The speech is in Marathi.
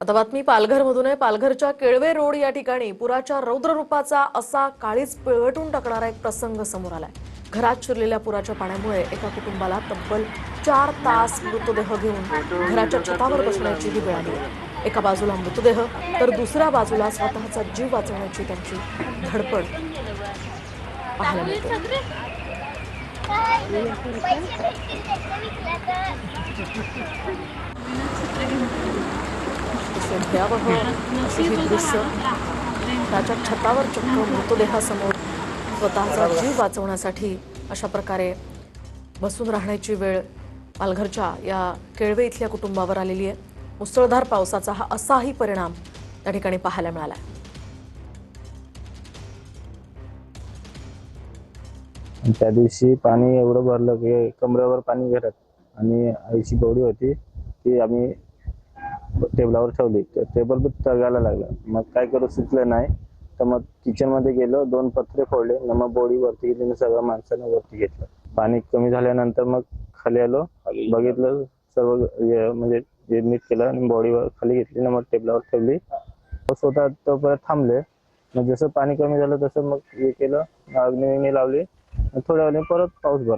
आता बातमी पालघरमधून आहे। पालघरच्या केळवे रोड या ठिकाणी पुराच्या रौद्र रूपाचा असा काळीज पिळवटून टाकणारा एक प्रसंग समोर आलाय। घरात शिरलेल्या पुराच्या पाण्यामुळे एका कुटुंबाला तब्बल 4 तास मृतदेह घेऊन घराच्या छतावर बसण्याची ही वेळ आली आहे। एका बाजूला मृतदेह तर दुसऱ्या बाजूला स्वतःचा जीव वाचवण्याची त्यांची धडपड पाहायला मिळते। भयावह असे हे दृश्य, त्याच्या छतावर चक्क मृतदेहासमोर स्वतःचा जीव वाचवण्यासाठी अशा प्रकारे बसून राहण्याची वेळ पालघरच्या या केळवे इथल्या कुटुंबावर आलेली आहे। मुसळधार पावसाचा हा असाही परिणाम त्या ठिकाणी पाहायला मिळाला। त्या दिवशी पाणी एवढं भरलं की कमरेवर पाणी घरात, आणि आईची बॉडी होती ती आम्ही टेबलावर ठेवली। टेबल पण तळायला लागला। मग काय करू सुचलं नाही, तर मग किचन मध्ये गेलो, 2 पत्रे फोडले, मग बॉडी वरती गेली, सगळं माणसानं वरती घेतलं। पाणी कमी झाल्यानंतर मग खाली आलो, बघितलं सर्व म्हणजे नीट केलं आणि बॉडी खाली घेतली, मग टेबलावर ठेवली। स्वतः तोपर्यंत थांबले। मग जसं पाणी कमी झालं तसं मग हे केलं, अग्नी लावली। थोड्या वेळाने परत पाऊस भरला।